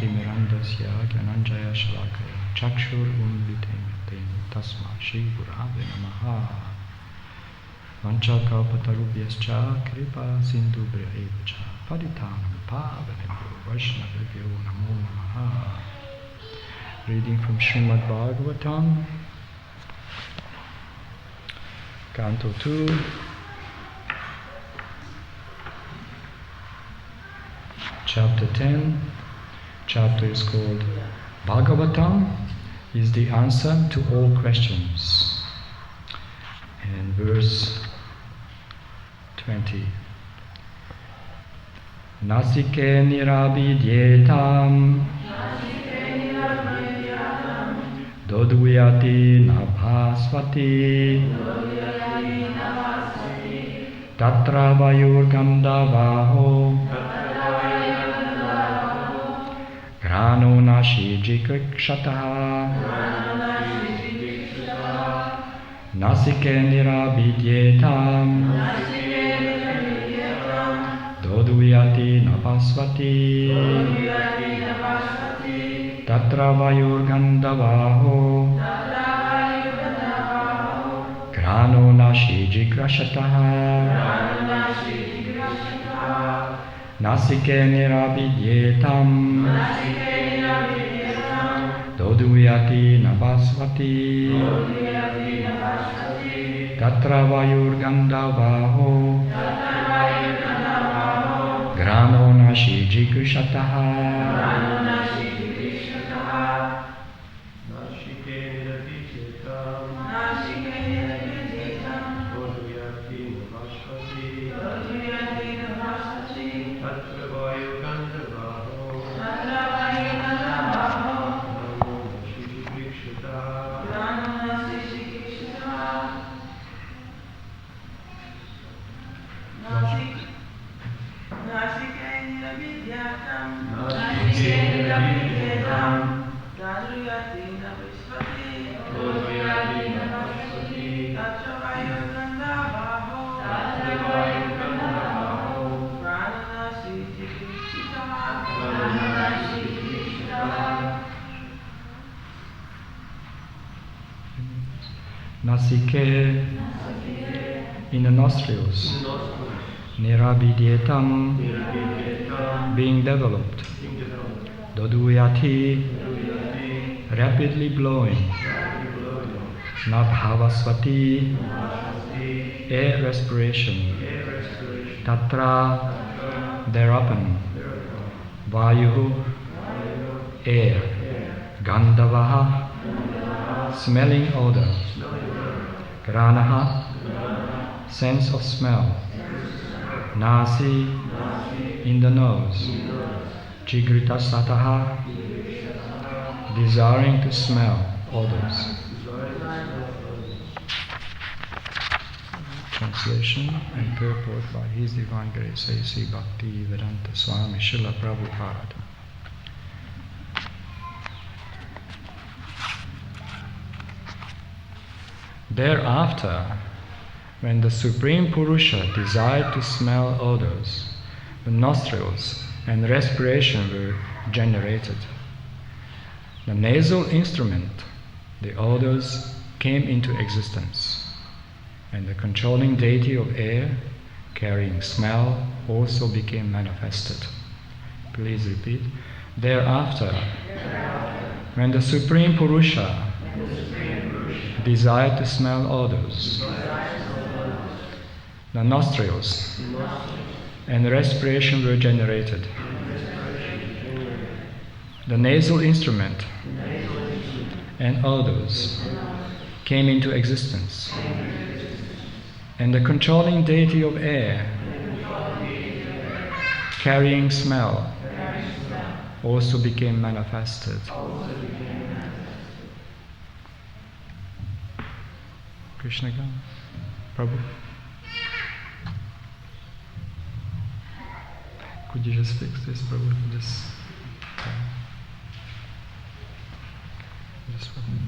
Mirandasya Gyananjaya Shalakaya Chakshur Unviten Tasma Shri Gurave Namaha Vanchakalpatarubhyascha Kripa Sindhubhyaevacha Paditanam Pavanebhyo Vaishnavibhyo Namo Namaha. Reading from Srimad Bhagavatam, Canto 2, Chapter 10. Chapter is called Bhagavatam is the answer to all questions. And verse 20. Nasike nirabidyetam doduyati nabhasvati tatra vayurgandavaho grano nashi jikrikshataha nasike nirabidyetam doduyati nabhasvati tatra vayurgandavaho grano nashi jikrashataha nasike nirabidyetam doduyati nabhasvati tatra vayurgandavaho grano nashi jikrashataha Nasike in the nostrils, nirabidyetam being developed, doduyati rapidly blowing, nabhavasvati air respiration, tatra thereupon, vayu air, gandhavaha smelling odor, granaha sense of smell, nasi in the nose, jigritasataha desiring to smell odors. Translation and purport by His Divine Grace A.C. Bhakti Vedanta Swami Srila Prabhupada. Thereafter, when the Supreme Purusha desired to smell odors, the nostrils and respiration were generated. The nasal instrument, the odors, came into existence, and the controlling deity of air, carrying smell, also became manifested. Please repeat. Thereafter, when the Supreme Purusha desired to smell odors, the nostrils and respiration were generated. The nasal instrument and odors came into existence, and the controlling deity of air, carrying smell, also became manifested. Krishna Gam, Prabhu. Could you just fix this, Prabhu? Just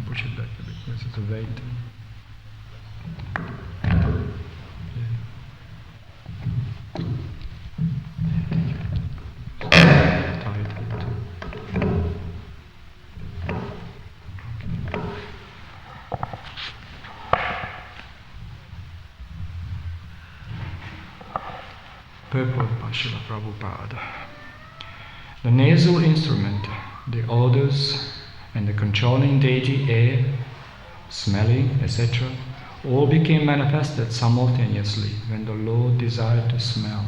push it back a bit because it's a weight. Tie it too. Purport by Srila Prabhupada. The nasal instrument, the odors, and the controlling deity air, smelling, etc., all became manifested simultaneously when the Lord desired to smell.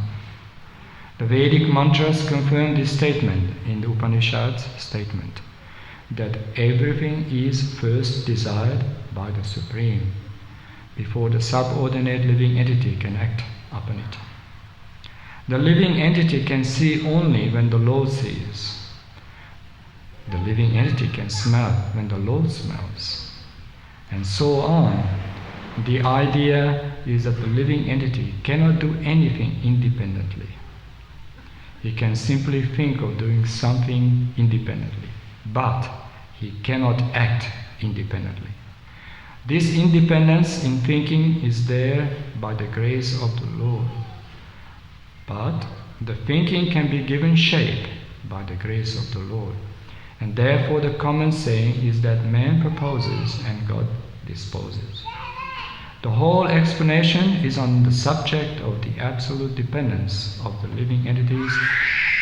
The Vedic mantras confirm this statement in the Upanishads statement that everything is first desired by the Supreme before the subordinate living entity can act upon it. The living entity can see only when the Lord sees. The living entity can smell when the Lord smells, and so on. The idea is that the living entity cannot do anything independently. He can simply think of doing something independently, but he cannot act independently. This independence in thinking is there by the grace of the Lord, but the thinking can be given shape by the grace of the Lord. And therefore the common saying is that man proposes and God disposes. The whole explanation is on the subject of the absolute dependence of the living entities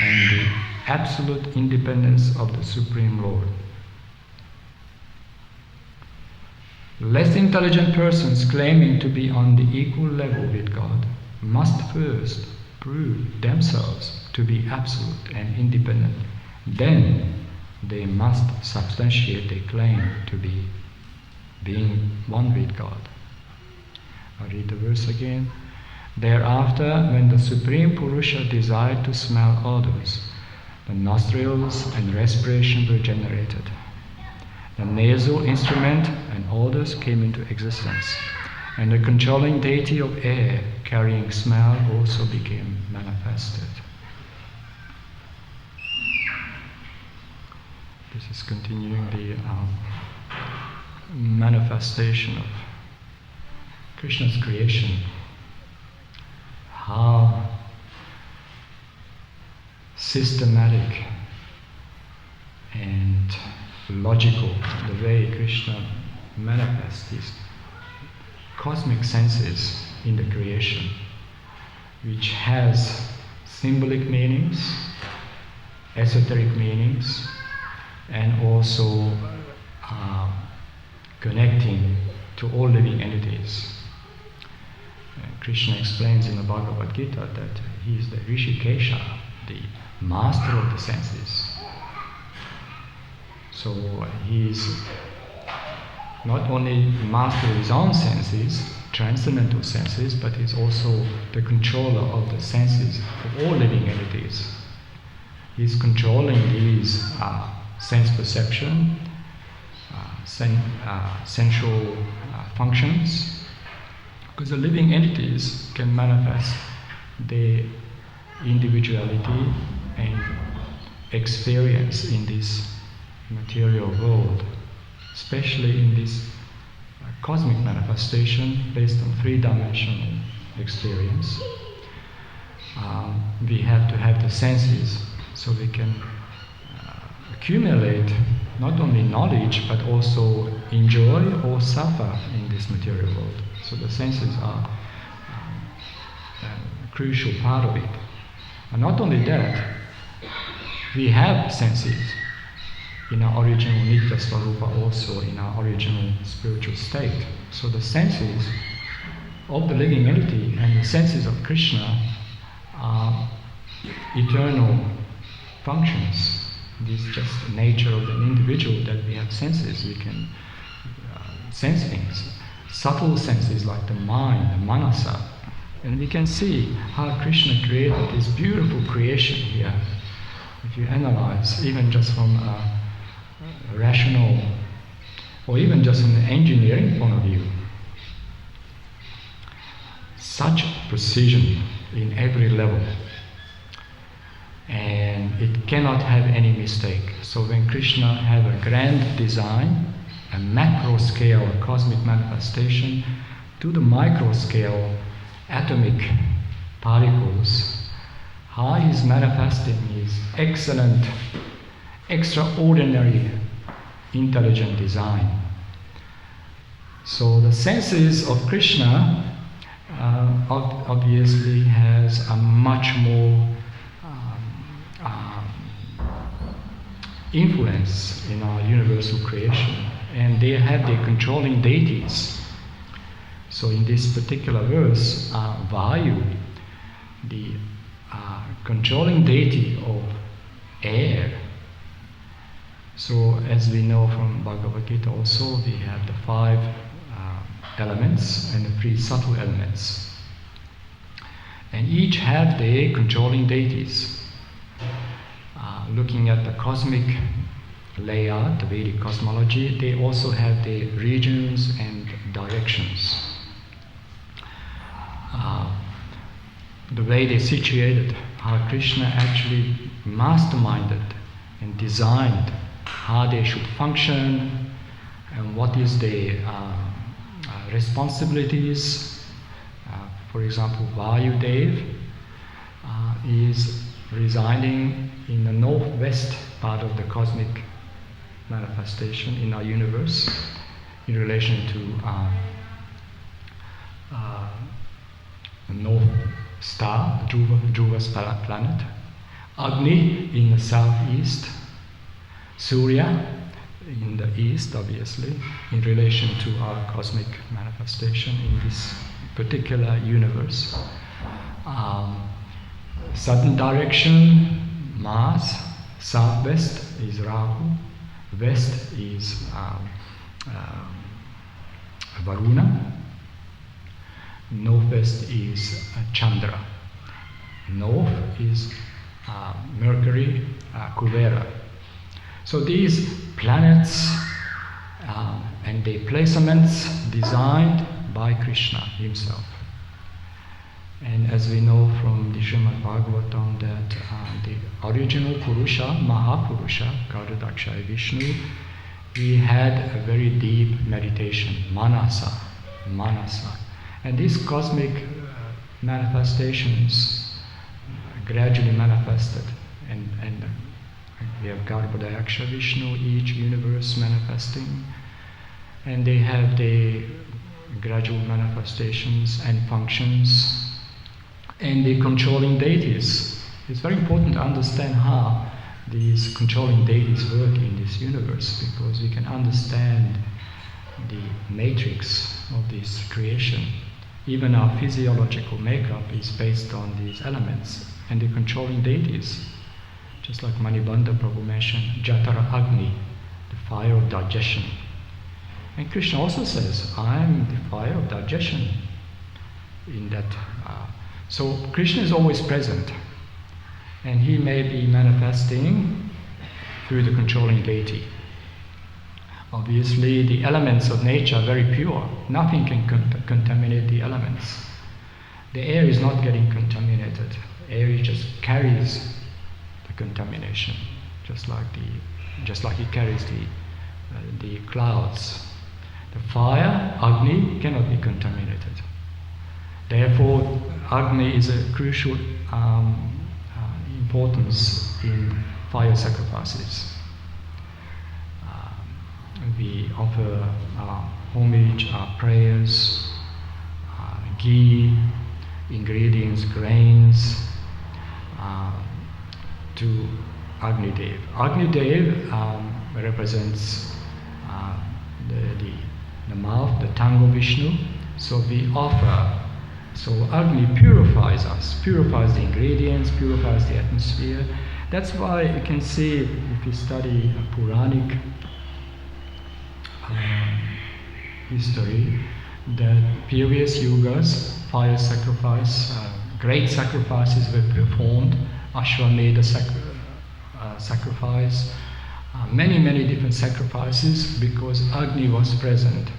and the absolute independence of the Supreme Lord. Less intelligent persons claiming to be on the equal level with God must first prove themselves to be absolute and independent. Then they must substantiate their claim to be being one with God. I read the verse again. Thereafter, when the Supreme Purusha desired to smell odors, the nostrils and respiration were generated. The nasal instrument and odors came into existence, and the controlling deity of air carrying smell also became manifested. This is continuing the manifestation of Krishna's creation. How systematic and logical the way Krishna manifests these cosmic senses in the creation, which has symbolic meanings, esoteric meanings, and also connecting to all living entities. Krishna explains in the Bhagavad Gita that he is the Rishikesha, the master of the senses. So he is not only master of his own senses, transcendental senses, but he's also the controller of the senses of all living entities. He's controlling these sense perception, sensual functions, because the living entities can manifest their individuality and experience in this material world, especially in this cosmic manifestation based on three-dimensional experience. We have to have the senses so we can accumulate not only knowledge but also enjoy or suffer in this material world. So the senses are a crucial part of it. And not only that, we have senses in our original Nitya Swarupa, also in our original spiritual state. So the senses of the living entity and the senses of Krishna are eternal functions. This is just the nature of an individual that we have senses. We can sense things, subtle senses like the mind, the manasa. And we can see how Krishna created this beautiful creation here. If you analyze, even just from a rational or even just from an engineering point of view, such precision in every level, and it cannot have any mistake. So when Krishna have a grand design, a macro scale, a cosmic manifestation, to the micro scale, atomic particles, how he is manifesting his excellent, extraordinary, intelligent design. So the senses of Krishna obviously has a much more influence in our universal creation, and they have their controlling deities. So in this particular verse, Vayu, the controlling deity of air. So as we know from Bhagavad Gita also, we have the 5 elements and the 3 subtle elements. And each have their controlling deities. Looking at the cosmic layout, the Vedic cosmology, they also have their regions and directions. The way they're situated, how Krishna actually masterminded and designed how they should function and what is their responsibilities. For example, Vayudev is residing in the northwest part of the cosmic manifestation in our universe in relation to the North Star, Dhruva's planet. Agni in the southeast, Surya in the east, obviously, in relation to our cosmic manifestation in this particular universe. Southern direction, Mars. Southwest is Rahu. West is Varuna. Northwest is Chandra. North is Mercury, Kuvera. So these planets and their placements designed by Krishna himself. And as we know from the Srimad Bhagavatam that the original Purusha, Mahapurusha, Gaudaksha Vishnu, he had a very deep meditation, manasa. And these cosmic manifestations gradually manifested. And we have Gaudaksha Vishnu, each universe manifesting. And they have the gradual manifestations and functions. And the controlling deities. It's very important to understand how these controlling deities work in this universe, because we can understand the matrix of this creation. Even our physiological makeup is based on these elements and the controlling deities. Just like Manibandha Prabhu mentioned, Jatara Agni, the fire of digestion. And Krishna also says, I am the fire of digestion in that. So Krishna is always present, and he may be manifesting through the controlling deity. Obviously, the elements of nature are very pure. Nothing can contaminate the elements. The air is not getting contaminated. Air just carries the contamination, just like it carries the clouds. The fire, Agni, cannot be contaminated. Therefore, Agni is a crucial importance in fire sacrifices. We offer homage, prayers, ghee, ingredients, grains to Agni Dev. Agni Dev represents the mouth, the tongue of Vishnu. So we offer. So Agni purifies us, purifies the ingredients, purifies the atmosphere. That's why you can see, if you study Puranic history, that previous yugas, fire sacrifice, great sacrifices were performed, Ashwamedha sacrifice, many different sacrifices, because Agni was present.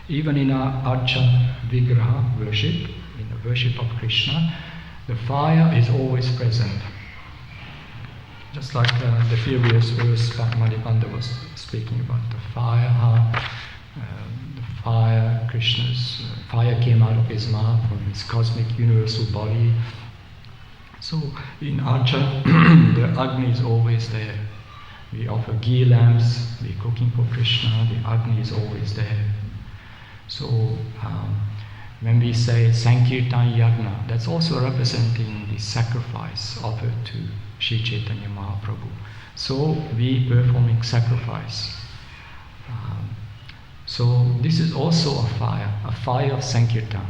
Even in our Archa Vigraha worship, in the worship of Krishna, the fire is always present. Just like the previous verse Manipanda was speaking about the fire, Krishna's fire came out of his mouth from his cosmic universal body. So in Archa, the Agni is always there. We offer ghee lamps, we're cooking for Krishna, the Agni is always there. So When we say Sankirtan Yagna, that's also representing the sacrifice offered to Sri Chaitanya Mahaprabhu. So we performing sacrifice. So this is also a fire of Sankirtan,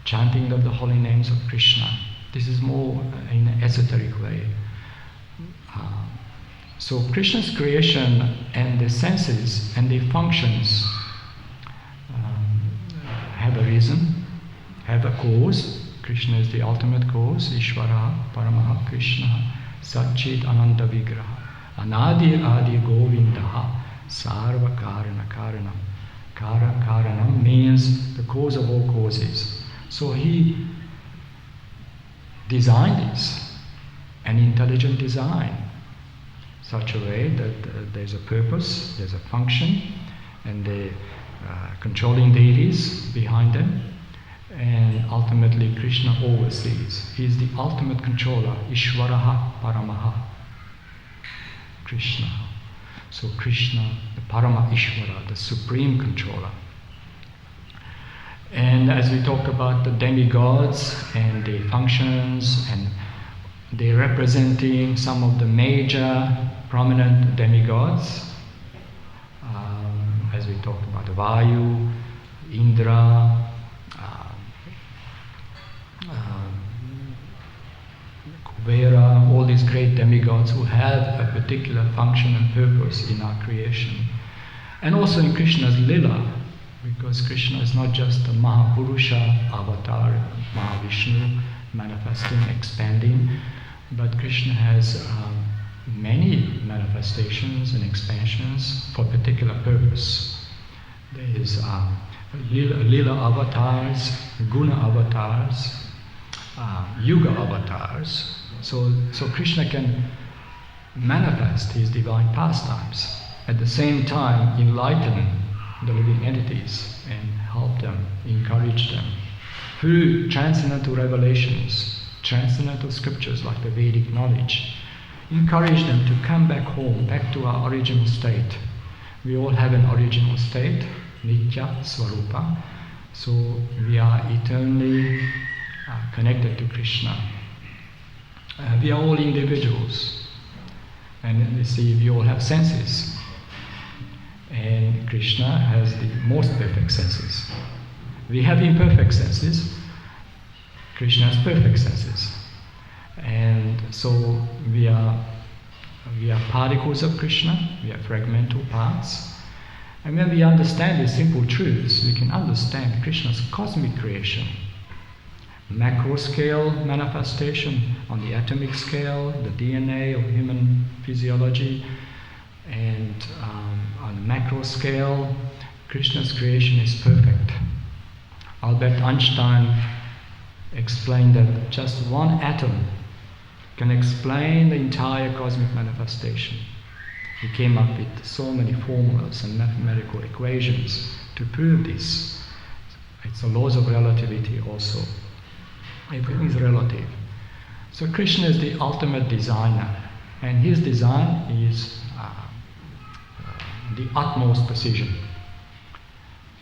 chanting of the holy names of Krishna. This is more in an esoteric way. So Krishna's creation and the senses and the functions have a reason, have a cause. Krishna is the ultimate cause. Ishvara, Paramaha, Krishna, Satchit Ananda Vigraha, Anadi Adi Govindaha, Sarva Karana Karanam. Karanam means the cause of all causes. So he designed this, an intelligent design, such a way that there's a purpose, there's a function, and the controlling deities behind them, and ultimately Krishna oversees. He is the ultimate controller, Ishvaraha Paramaha, Krishna. So Krishna, the Parama Ishvara, the supreme controller. And as we talk about the demigods and the functions, and they're representing some of the major prominent demigods, as we talked about Vayu, Indra, Kuvera, all these great demigods who have a particular function and purpose in our creation. And also in Krishna's Lila, because Krishna is not just a Mahapurusha avatar, Mahavishnu, manifesting, expanding, but Krishna has many manifestations and expansions for a particular purpose. There is Lila avatars, Guna avatars, Yuga avatars. So Krishna can manifest his divine pastimes, at the same time enlighten the living entities and help them, encourage them through transcendental revelations, transcendental scriptures like the Vedic knowledge. Encourage them to come back home, back to our original state. We all have an original state, Nitya, Swarupa. So we are eternally connected to Krishna. We are all individuals. And you see, we all have senses. And Krishna has the most perfect senses. We have imperfect senses. Krishna has perfect senses. And so we are particles of Krishna, we are fragmental parts. And when we understand these simple truths, we can understand Krishna's cosmic creation. Macro scale manifestation on the atomic scale, the DNA of human physiology, and on the macro scale, Krishna's creation is perfect. Albert Einstein explained that just one atom can explain the entire cosmic manifestation. He came up with so many formulas and mathematical equations to prove this. It's the laws of relativity also. Everything is relative. So Krishna is the ultimate designer, and his design is the utmost precision.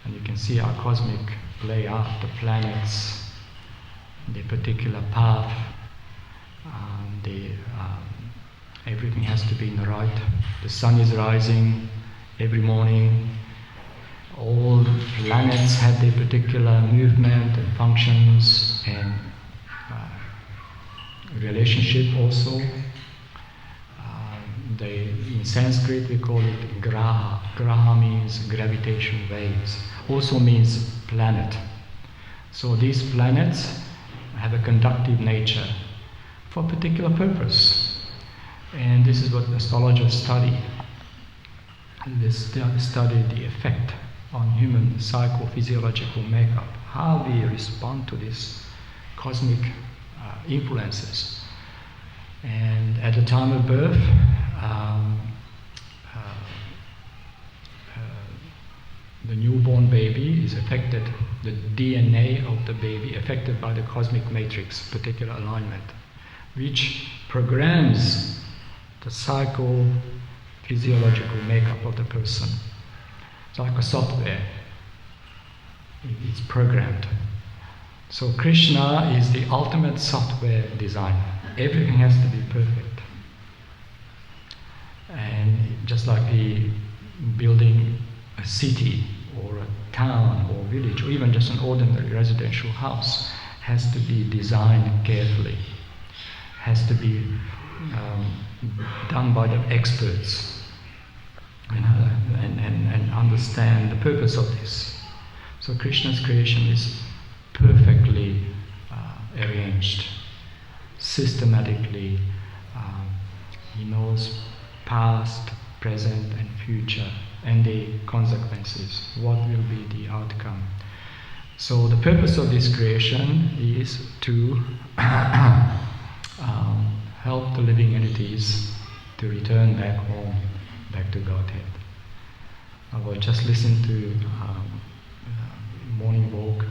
And you can see our cosmic layout, the planets, the particular path, everything has to be in the right. The sun is rising every morning. All planets have their particular movement and functions and relationship also. In Sanskrit we call it graha. Graha means gravitational waves. Also means planet. So these planets have a conductive nature for a particular purpose. And this is what astrologers study. They study the effect on human psychophysiological makeup, how we respond to these cosmic influences. And at the time of birth, the newborn baby is affected, the DNA of the baby affected by the cosmic matrix, particular alignment, which programs the psychophysiological makeup of the person. It's like a software. It's programmed. So Krishna is the ultimate software designer. Everything has to be perfect. And just like building a city or a town or village or even just an ordinary residential house has to be designed carefully, has to be done by the experts, and understand the purpose of this. So Krishna's creation is perfectly arranged, systematically. He knows past, present and future and the consequences, what will be the outcome. So the purpose of this creation is to help the living entities to return back home, back to Godhead. I will just listen to morning walk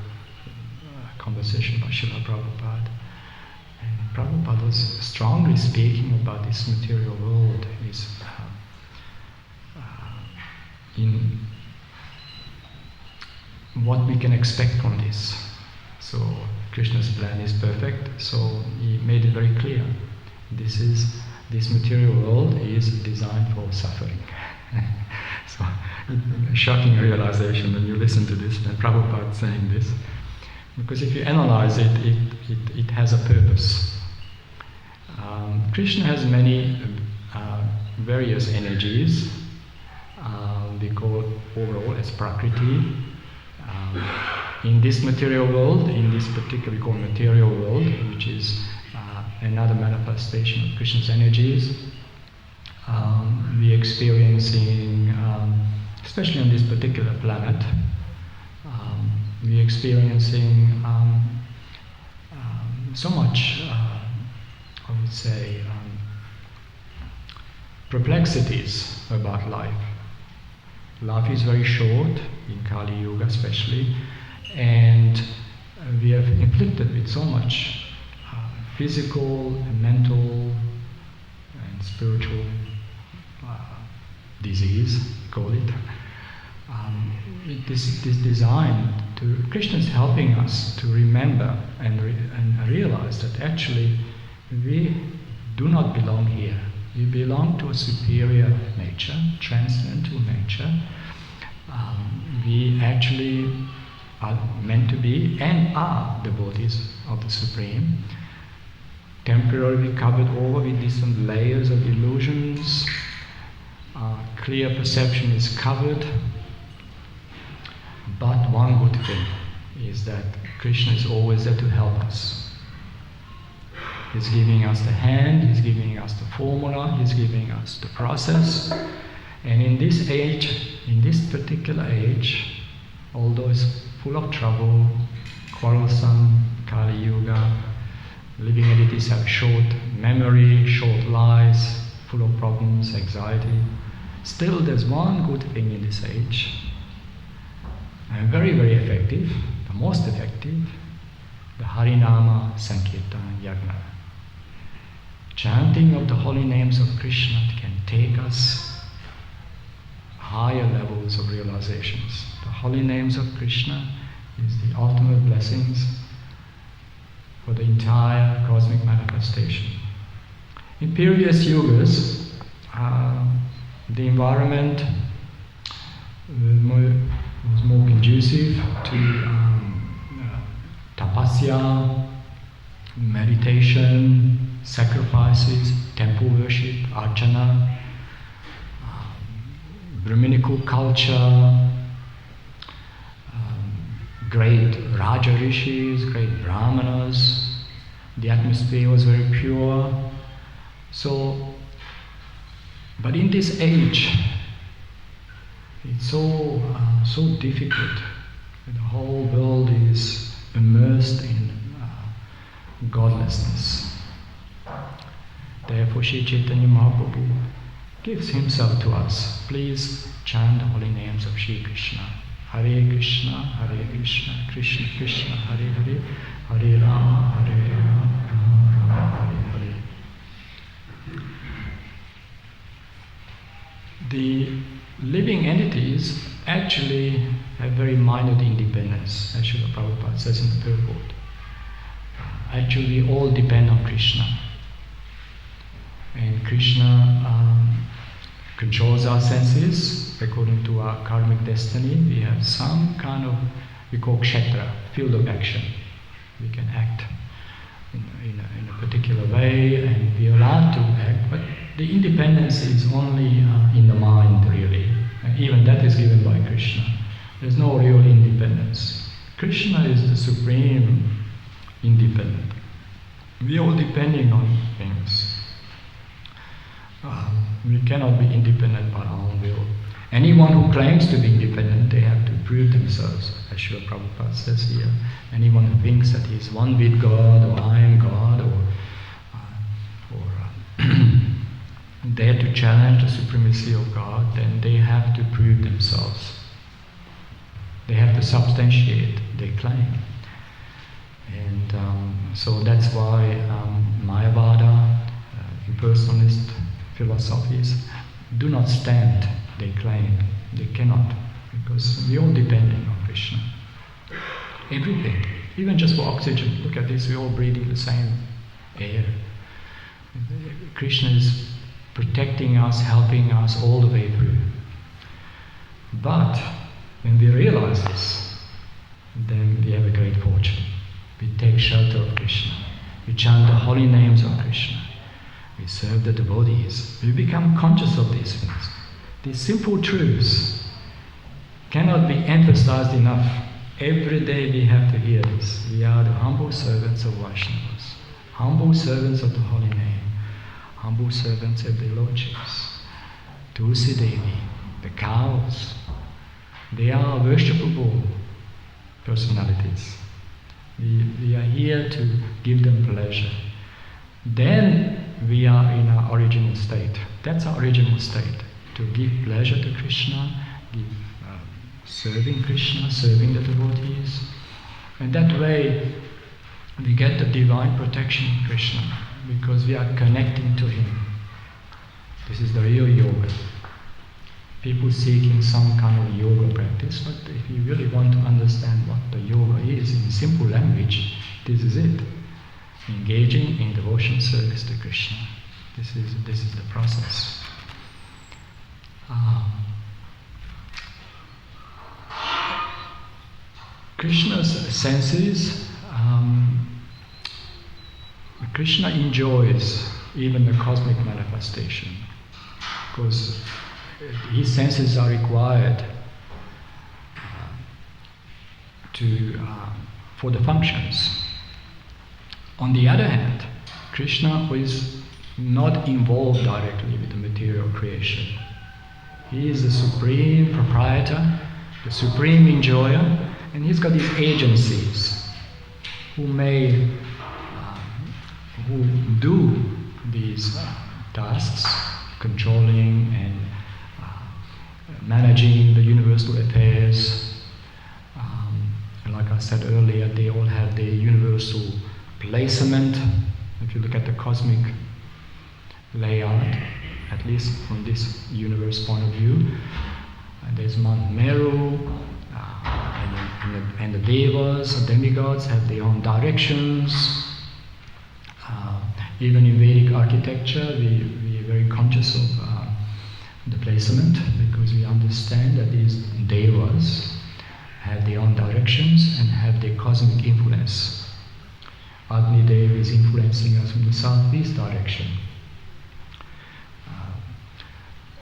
conversation by Srila Prabhupada. And Prabhupada was strongly speaking about this material world, in what we can expect from this. So Krishna's plan is perfect, so he made it very clear. This material world is designed for suffering. So, a shocking realization when you listen to this, and Prabhupada saying this. Because if you analyze it, it has a purpose. Krishna has many various energies. We call overall as Prakriti. In this material world, in this particularly called material world, which is another manifestation of Krishna's energies, we're experiencing, especially on this particular planet, we're experiencing so much, I would say, perplexities about life. Life is very short, in Kali Yuga especially, and we are inflicted with so much physical, mental, and spiritual disease, call it. This is designed to, Krishna is helping us to remember and realize that actually we do not belong here. We belong to a superior nature, transcendental nature. We actually are meant to be and are devotees of the Supreme, temporarily covered over with different layers of illusions. Clear perception is covered, but one good thing is that Krishna is always there to help us. He's giving us the hand, He's giving us the formula, He's giving us the process. And in this age, in this particular age, although it's full of trouble, quarrelsome, Kali Yuga, living entities have short memory, short lives, full of problems, anxiety, still there's one good thing in this age, and very, very effective, the most effective, the Harinama Sankirtan Yagna. Chanting of the holy names of Krishna can take us higher levels of realizations. The holy names of Krishna is the ultimate blessings for the entire cosmic manifestation. In previous yugas, the environment was more conducive to tapasya, meditation, sacrifices, temple worship, archana, Brahminical culture, great Raja Rishis, great Brahmanas. The atmosphere was very pure. So, but in this age, it's so difficult. The whole world is immersed in godlessness. Therefore, Sri Chaitanya Mahaprabhu gives himself to us. Please chant the holy names of Sri Krishna. Hare Krishna, Krishna Krishna, Hare Hare, Hare Rama, Hare Rama, Rama Rama, Hare Hare. The living entities actually have very minor independence. says in the purport. Actually, we all depend on Krishna. And Krishna controls our senses according to our karmic destiny. We have some kind of, we call kshetra, field of action. We can act in a particular way, and we are allowed to act, but the independence is only in the mind, really. And even that is given by Krishna. There's no real independence. Krishna is the supreme independent. We are all depending on things. We cannot be independent by our own will. Anyone who claims to be independent, they have to prove themselves, as Srila Prabhupada says here. Anyone who thinks that he's one with God, or I am God, or dare to challenge the supremacy of God, then they have to prove themselves. They have to substantiate their claim. And so that's why Mayavada, impersonalist philosophies, do not stand their claim. They cannot, because we all depending on Krishna. Everything, even just for oxygen. Look at this, we're all breathing the same air. Krishna is protecting us, helping us all the way through. But when we realize this, then we have a great fortune. We take shelter of Krishna. We chant the holy names of Krishna. We serve the devotees. We become conscious of these things. These simple truths cannot be emphasized enough. Every day we have to hear this. We are the humble servants of Vaishnavas, humble servants of the holy name, humble servants of the lordships. Tulsi Devi, the cows, they are worshipable personalities. We are here to give them pleasure. Then we are in our original state. That's our original state. To give pleasure to Krishna, serving Krishna, serving the devotees. And that way we get the divine protection of Krishna, because we are connecting to Him. This is the real yoga. People seeking some kind of yoga practice, but if you really want to understand what the yoga is in simple language, this is it. Engaging in devotion service to Krishna. This is the process. Krishna's senses, Krishna enjoys even the cosmic manifestation, because his senses are required for the functions. On the other hand, Krishna is not involved directly with the material creation. He is the supreme proprietor, the supreme enjoyer, and he's got these agencies who do these tasks, controlling and managing the universal affairs. Like I said earlier, they all have their universal placement. If you look at the cosmic layout, at least from this universe point of view, there's Mount Meru, and the devas, the demigods, have their own directions. Even in Vedic architecture, we are very conscious of the placement, because we understand that these devas have their own directions and have their cosmic influence. Agni Dev is influencing us from the southeast direction.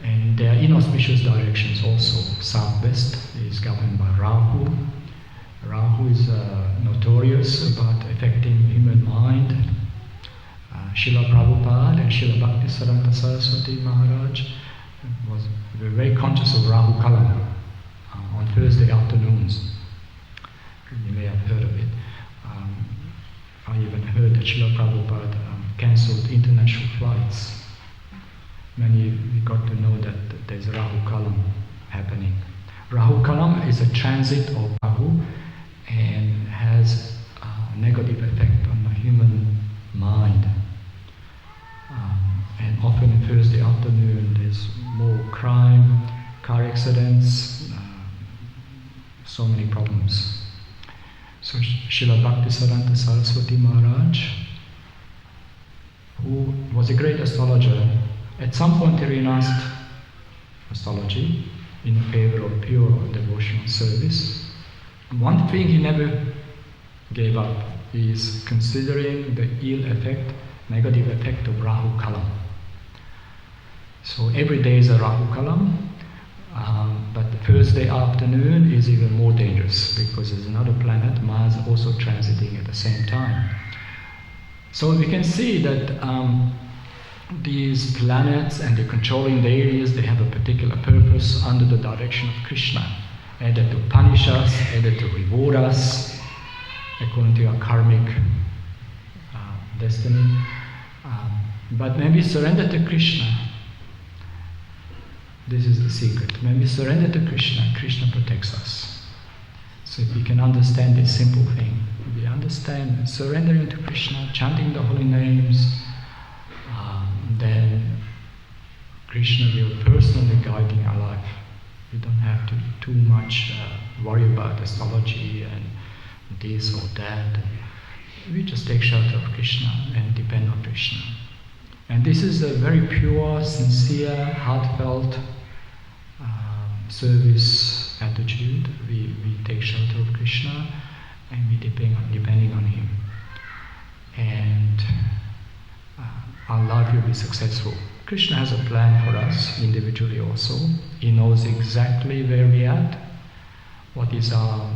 And there are inauspicious directions also. Southwest is governed by Rahu. Rahu is notorious about affecting human mind. Srila Prabhupada and Srila Bhaktisaranta Saraswati Maharaj were very conscious of Rahu Kalam on Thursday afternoons. You may have heard of it. I even heard that Srila Prabhupada cancelled international flights. We got to know that there's Rahu Kalam happening. Rahu Kalam is a transit of Rahu and has a negative effect on the human mind. And often on Thursday afternoon there's more crime, car accidents, so many problems. So Srila Bhaktisiddhanta Saraswati Maharaj, who was a great astrologer, at some point he renounced astrology in favor of pure devotional service. One thing he never gave up is considering the ill effect, negative effect of Rahu Kalam. So every day is a Rahu Kalam, but the Thursday afternoon is even more dangerous because there's another planet, Mars, also transiting at the same time. So we can see that these planets and the controlling deities, they have a particular purpose under the direction of Krishna, either to punish us, either to reward us, according to our karmic destiny. But when we surrender to Krishna, this is the secret. When we surrender to Krishna, Krishna protects us. So if we can understand this simple thing, we understand surrendering to Krishna, chanting the holy names, then Krishna will personally guiding our life. We don't have to too much worry about astrology and this or that. We just take shelter of Krishna and depend on Krishna. And this is a very pure, sincere, heartfelt service attitude. We take shelter of Krishna and we depending on Him. And our life will be successful. Krishna has a plan for us individually also. He knows exactly where we are at, what is our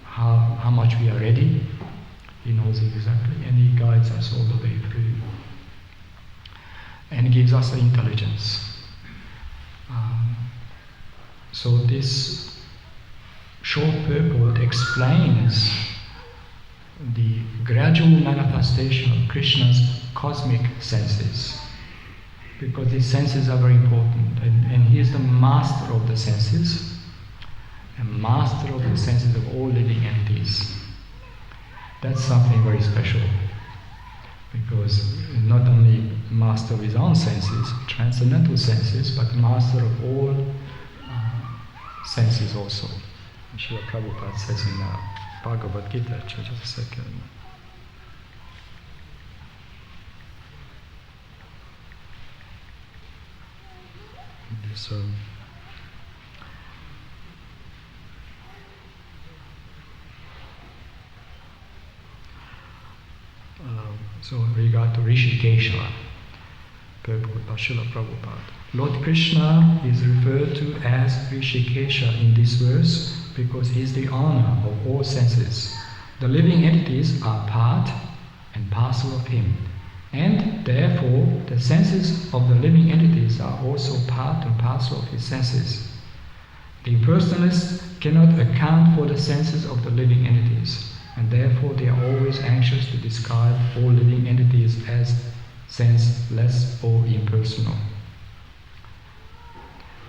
how much we are ready. He knows exactly, and He guides us all the way through, and gives us the intelligence. So this short purport explains the gradual manifestation of Krishna's cosmic senses, because these senses are very important, and He is the master of the senses, and master of the senses of all living entities. That's something very special, because not only master of his own senses, transcendental senses, but master of all senses also. Srila Prabhupada says in Bhagavad Gita, just a second. So in regard to Rishikesha, purport by Srila Prabhupada, Lord Krishna is referred to as Rishikesha in this verse because He is the owner of all senses. The living entities are part and parcel of Him, and therefore the senses of the living entities are also part and parcel of His senses. The impersonalists cannot account for the senses of the living entities, and therefore they are always anxious to describe all living entities as senseless or impersonal.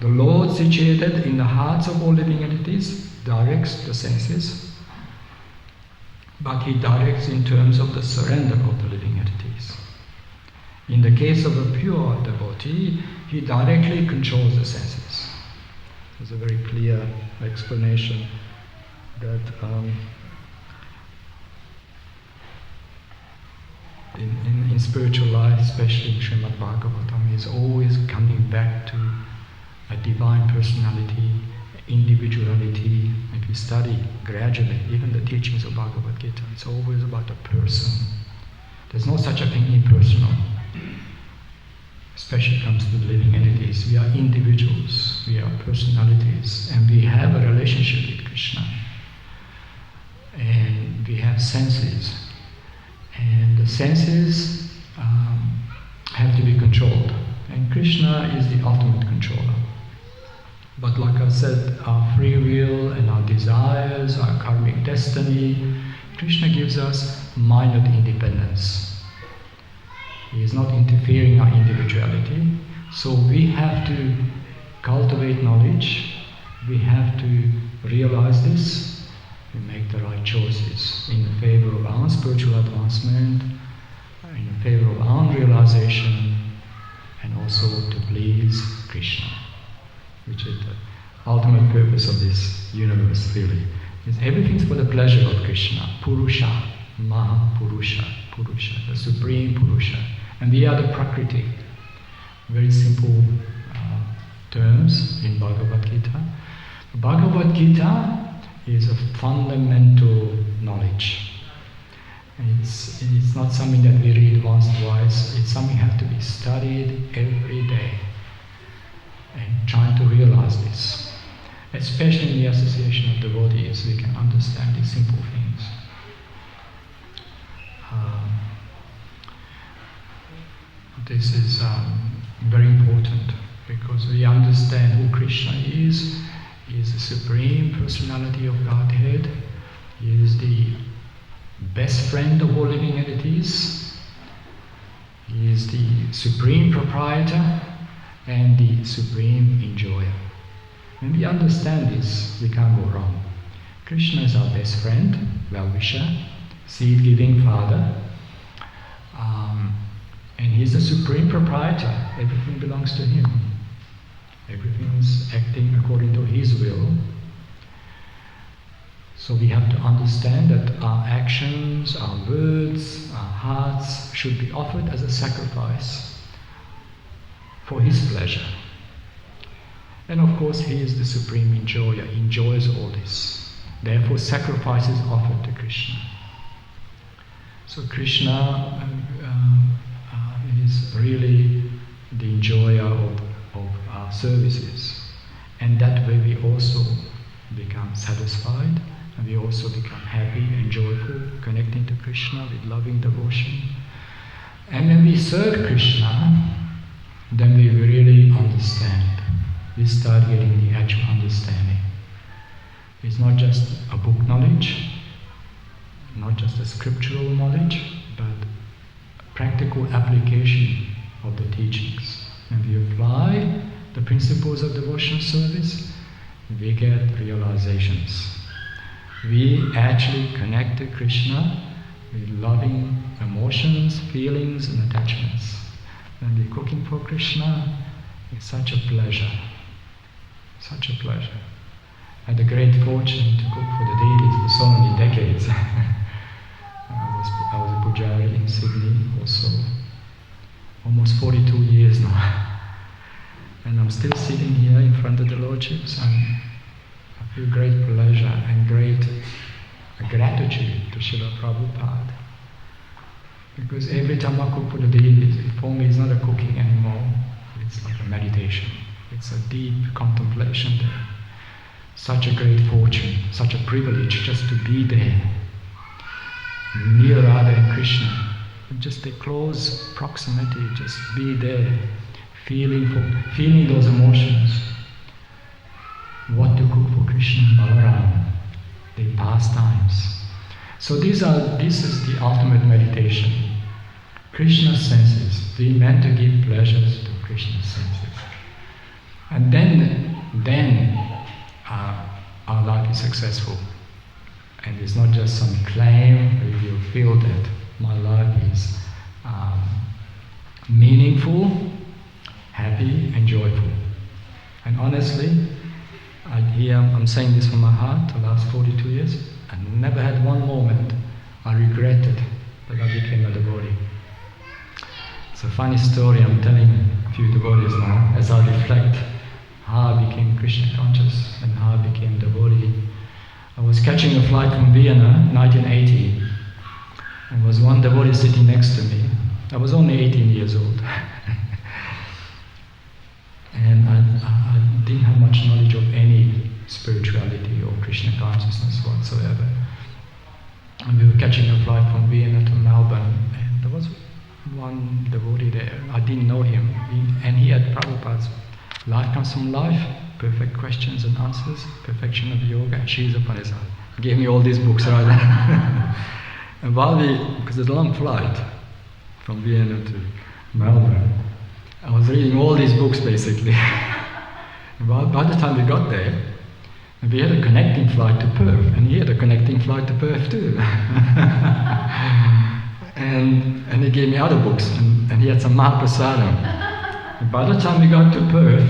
The Lord, situated in the hearts of all living entities, directs the senses, but He directs in terms of the surrender of the living entities. In the case of a pure devotee, he directly controls the senses. There's a very clear explanation that in spiritual life, especially in Srimad Bhagavatam, is always coming back to a divine personality, individuality. If you study gradually, even the teachings of Bhagavad Gita, it's always about a person. There's no such a thing impersonal. Especially comes to the living entities. We are individuals, we are personalities, and we have a relationship with Krishna. And we have senses. And the senses have to be controlled. And Krishna is the ultimate controller. But like I said, our free will and our desires, our karmic destiny, Krishna gives us minor independence. He is not interfering in our individuality. So we have to cultivate knowledge. We have to realize this. We make the right choices in favor of our own spiritual advancement, in favor of our own realization, and also to please Krishna, which is the ultimate purpose of this universe. purpose, really. Everything's for the pleasure of Krishna. Purusha, Mahapurusha, Purusha, the Supreme Purusha. And we are the Prakriti. Very simple terms in Bhagavad Gita. Bhagavad Gita is a fundamental knowledge. It's not something that we read once, twice. It's something that has to be studied every day. And trying to realize this. Especially in the association of devotees, we can understand these simple things. This is very important because we understand who Krishna is. He is the Supreme Personality of Godhead. He is the best friend of all living entities. He is the Supreme Proprietor and the Supreme Enjoyer. When we understand this, we can't go wrong. Krishna is our best friend, well-wisher, seed-giving Father. And He's the Supreme Proprietor. Everything belongs to Him. Everything is acting according to His will. So we have to understand that our actions, our words, our hearts should be offered as a sacrifice for His pleasure. And of course, He is the Supreme Enjoyer. He enjoys all this. Therefore, sacrifice is offered to Krishna. So Krishna is really the enjoyer of our services. And that way we also become satisfied, and we also become happy and joyful, connecting to Krishna with loving devotion. And when we serve Krishna, then we really understand. We start getting the actual understanding. It's not just a book knowledge, not just a scriptural knowledge, but practical application of the teachings. When we apply the principles of devotional service, we get realizations. We actually connect to Krishna with loving emotions, feelings, and attachments. When we're cooking for Krishna, it's such a pleasure. Such a pleasure. I had the great fortune to cook for the deities for so many decades. I was a pujari in Sydney also, almost 42 years now. And I'm still sitting here in front of the Lordships, and I feel great pleasure and great gratitude to Srila Prabhupada. Because every time I cook for the deities, for me it's not a cooking anymore, it's like a meditation. It's a deep contemplation there. Such a great fortune, such a privilege just to be there, near Radha and Krishna. Just a close proximity, just be there, feeling those emotions. What to cook for Krishna and Balaram, their pastimes. So this is the ultimate meditation. Krishna's senses. We meant to give pleasures to Krishna's senses. And then our life is successful. And it's not just some claim where you feel that my life is meaningful, happy, and joyful. And honestly, I'm saying this from my heart, the last 42 years, I never had one moment I regretted that I became a devotee. It's a funny story I'm telling a few devotees now as I reflect how I became Krishna conscious and how I became devotee. I was catching a flight from Vienna, 1980, and there was one devotee sitting next to me. I was only 18 years old. And I didn't have much knowledge of any spirituality or Krishna consciousness whatsoever. And we were catching a flight from Vienna to Melbourne, and there was one devotee there. I didn't know him, and he had Prabhupada's Life Comes from Life, Perfect Questions and Answers, Perfection of Yoga, and Shri Upanishad. He gave me all these books right. And because it's a long flight from Vienna to Melbourne, I was reading all these books basically. And by the time we got there, we had a connecting flight to Perth, and he had a connecting flight to Perth too. and he gave me other books, and he had some Mahaprasadam. And by the time we got to Perth,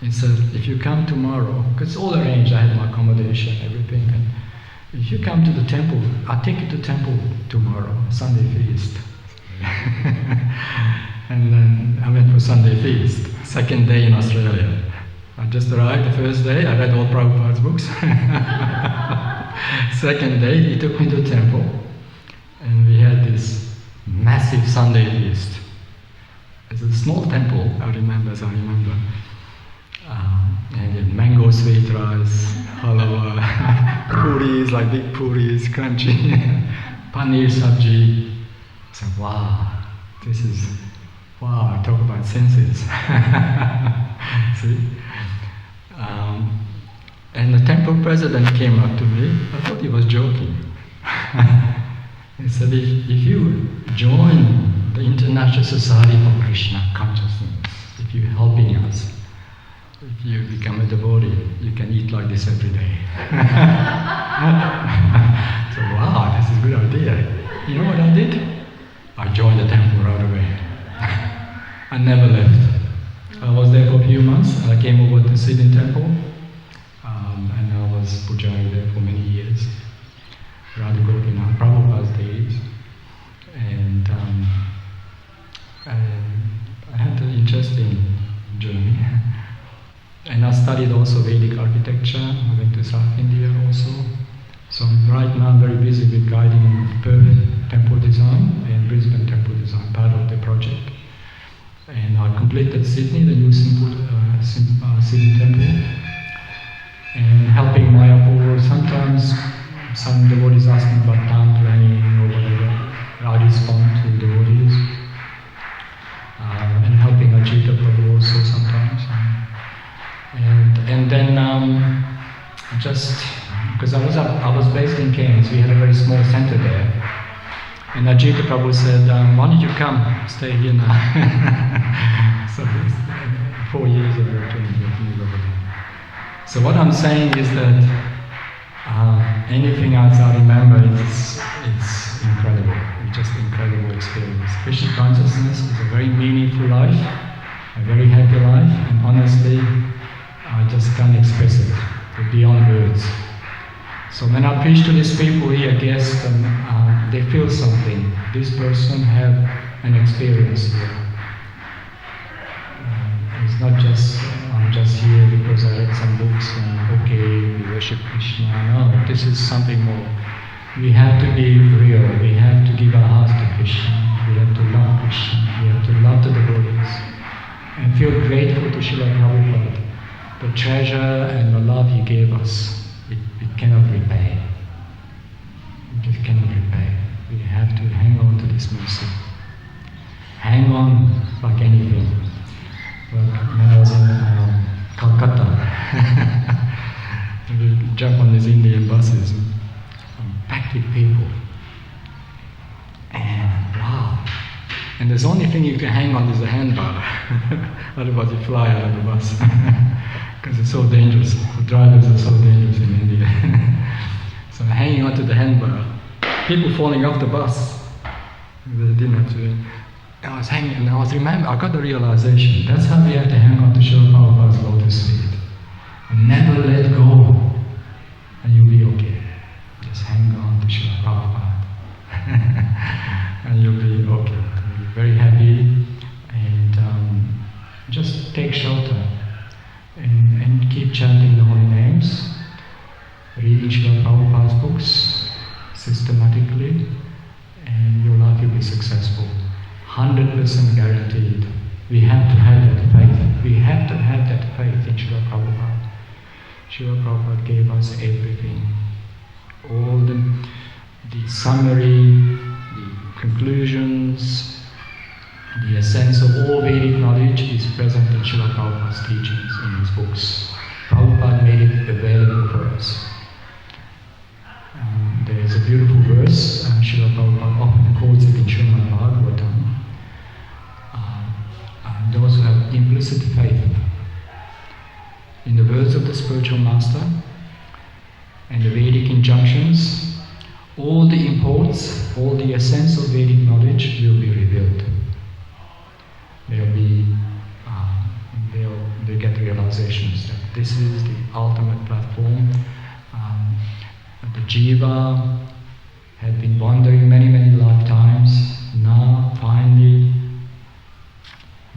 He said, if you come tomorrow, because it's all arranged, I had my accommodation, everything, and if you come to the temple, I'll take you to temple tomorrow, Sunday feast. And then I went for Sunday feast, second day in Australia. I just arrived the first day, I read all Prabhupada's books. Second day, he took me to the temple, and we had this massive Sunday feast. It's a small temple, I remember. And then mango sweet rice, halwa, puris, like big puris, crunchy, paneer sabji. I said, wow, talk about senses. See? And the temple president came up to me, I thought he was joking. He said, if you join the International Society for Krishna Consciousness, if you're helping us, if you become a devotee, you can eat like this every day. So, wow, this is a good idea. You know what I did? I joined the temple right away. I never left. I was there for a few months. I came over to Sydney Temple, and I was pujari there for many years. Radha Gopinath, Prabhupada's days. And I had an interesting journey. And I studied also Vedic architecture. I went to South India also. So right now I'm very busy with guiding Perth temple design and Brisbane temple design, part of the project. And I completed Sydney, the new Sydney temple. And helping Mayapur, sometimes some devotees ask me about town planning or whatever. I respond to devotees. And helping Ajita Prabhu also sometimes. And then just because I was based in Cairns, we had a very small center there. And Ajita Prabhu said, why don't you come, stay here now? So it's 4 years ago, 20 years. So what I'm saying is that anything else I remember, it's incredible. It's just incredible experience. Krishna consciousness is a very meaningful life, a very happy life, and honestly, I just can't express it. It's beyond words. So when I preach to these people here, guests, they feel something. This person have an experience here. It's not just, I'm just here because I read some books and okay, we worship Krishna. No, this is something more. We have to be real. We have to give our hearts to Krishna. We have to love Krishna. We have to love the devotees. And feel grateful to Srila Prabhupada. The treasure and the love he gave us, we cannot repay. We just cannot repay. We have to hang on to this mercy. Hang on like anything. But when I was in Calcutta, we jump on these Indian buses, packed with people. And wow. And there's only thing you can hang on is a handbar. Otherwise you fly out of the bus. Because it's so dangerous. The drivers are so dangerous in India. So hanging onto the handbar, people falling off the bus. They didn't have to. I was hanging, and I got the realization. That's how we have to hang on to Srila Prabhupada's lotus feet. And never let go, and you'll be okay. Just hang on to Srila Prabhupada, and you'll be okay. You'll be very happy, and just take shelter. And keep chanting the holy names, reading Srila Prabhupada's books systematically, and your life will be successful. 100% guaranteed. We have to have that faith. We have to have that faith in Srila Prabhupada. Srila Prabhupada gave us everything. All the summary, the conclusions, the essence of all Vedic knowledge is present in Srila Prabhupada's teachings in his books. Prabhupada made it available for us. There is a beautiful verse, Srila Prabhupada often quotes it in Srimad Bhagavatam. Those who have implicit faith in the words of the spiritual master and the Vedic injunctions, all the imports, all the essence of Vedic knowledge will be revealed. They'll get realization. realizations that this is the ultimate platform. The Jiva had been wandering many, many lifetimes. Now, finally,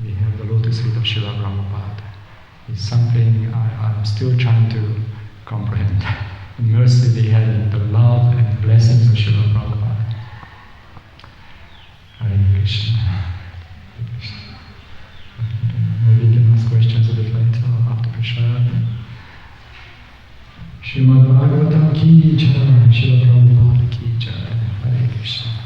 we have the lotus feet of Srila Prabhupada. It's something I'm still trying to comprehend. The mercy they had, the love and blessings of Srila Prabhupada. Hare Krishna. Hare Krishna. Maybe we can ask questions a bit later after Prashad. Srimad Bhagavatam ki jai, Srila Prabhupada ki jai. Hare Krishna.